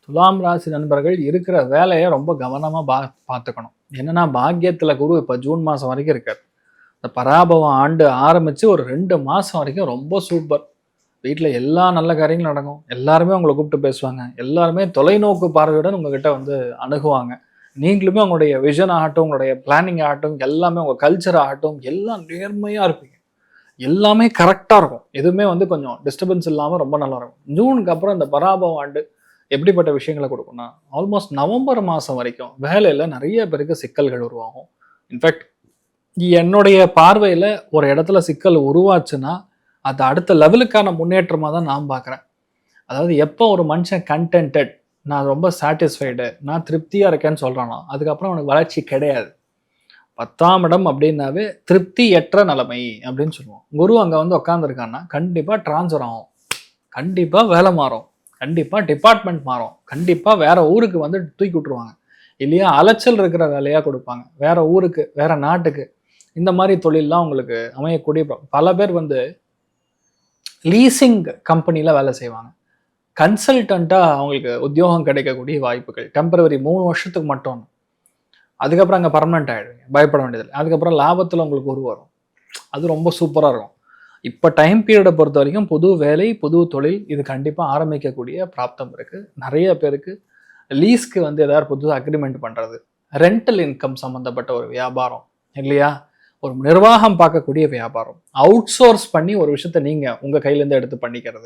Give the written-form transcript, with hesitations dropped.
துலாம் ராசி நண்பர்கள் இருக்கிற வேலையை ரொம்ப கவனமாக பார்த்துக்கணும். என்னன்னா பாக்கியத்தில் குரு இப்போ ஜூன் மாதம் வரைக்கும் இருக்கார். இந்த பராபவம் ஆண்டு ஆரம்பித்து ஒரு 2 மாதம் வரைக்கும் ரொம்ப சூப்பர். வீட்டில் எல்லா நல்ல காரியங்களும் நடக்கும். எல்லாருமே உங்களை கூப்பிட்டு பேசுவாங்க. எல்லாருமே தொலைநோக்கு பார்வையுடன் உங்ககிட்ட வந்து அணுகுவாங்க. நீங்களுமே உங்களுடைய விஷன் ஆகட்டும், உங்களுடைய பிளானிங் ஆகட்டும், எல்லாமே உங்கள் கல்ச்சர் ஆகட்டும், எல்லாம் நேர்மையாக இருப்பீங்க. எல்லாமே கரெக்டாக இருக்கும். எதுவுமே வந்து கொஞ்சம் டிஸ்டர்பன்ஸ் இல்லாமல் ரொம்ப நல்லா இருக்கும். ஜூனுக்கு அப்புறம் இந்த பராபவம் ஆண்டு எப்படிப்பட்ட விஷயங்களை கொடுக்கும்னா, ஆல்மோஸ்ட் நவம்பர் மாதம் வரைக்கும் வேலையில் நிறைய பேருக்கு சிக்கல்கள் உருவாகும். இன்ஃபேக்ட் என்னுடைய பார்வையில் ஒரு இடத்துல சிக்கல் உருவாச்சுன்னா அது அடுத்த லெவலுக்கான முன்னேற்றமாக தான் நான் பார்க்குறேன். அதாவது எப்போ ஒரு மனுஷன் கண்டென்டட், நான் ரொம்ப சாட்டிஸ்ஃபைடு, நான் திருப்தியாக இருக்கேன்னு சொல்கிறானோ அதுக்கப்புறம் அவனுக்கு வளர்ச்சி கிடையாது. 10ஆம் இடம் அப்படின்னாவே திருப்தியற்ற நிலைமை அப்படின்னு சொல்லுவோம். குரு அங்கே வந்து உட்காந்துருக்கான்னா கண்டிப்பாக டிரான்ஸ்ஃபர் ஆகும், கண்டிப்பாக வேலை மாறும், கண்டிப்பாக டிபார்ட்மெண்ட் மாறும், கண்டிப்பாக வேற ஊருக்கு வந்து தூக்கி விட்டுருவாங்க, இல்லையா அலைச்சல் இருக்கிற வேலையாக கொடுப்பாங்க, வேற ஊருக்கு வேற நாட்டுக்கு. இந்த மாதிரி தொழிலெலாம் உங்களுக்கு அமையக்கூடிய பல பேர் வந்து லீசிங் கம்பெனியில் வேலை செய்வாங்க. கன்சல்டண்ட்டாக அவங்களுக்கு உத்தியோகம் கிடைக்கக்கூடிய வாய்ப்புகள் டெம்பரவரி 3 வருஷத்துக்கு மட்டும். அதுக்கப்புறம் அங்கே பர்மனெண்ட் ஆகிடுவீங்க, பயப்பட வேண்டியதில்லை. அதுக்கப்புறம் லாபத்தில் உங்களுக்கு ஒரு வரும், அது ரொம்ப சூப்பராக இருக்கும். இப்போ டைம் பீரியடை பொறுத்த வரைக்கும் புது வேலை, புது தொழில் இது கண்டிப்பாக ஆரம்பிக்கக்கூடிய பிராப்தம் இருக்குது. நிறைய பேருக்கு லீஸ்க்கு வந்து ஏதாவது புது அக்ரிமெண்ட் பண்ணுறது, ரெண்டல் இன்கம் சம்மந்தப்பட்ட ஒரு வியாபாரம், இல்லையா ஒரு நிர்வாகம் பார்க்கக்கூடிய வியாபாரம், அவுட் சோர்ஸ் பண்ணி ஒரு விஷயத்த நீங்கள் உங்கள் கையிலேருந்து எடுத்து பண்ணிக்கிறது,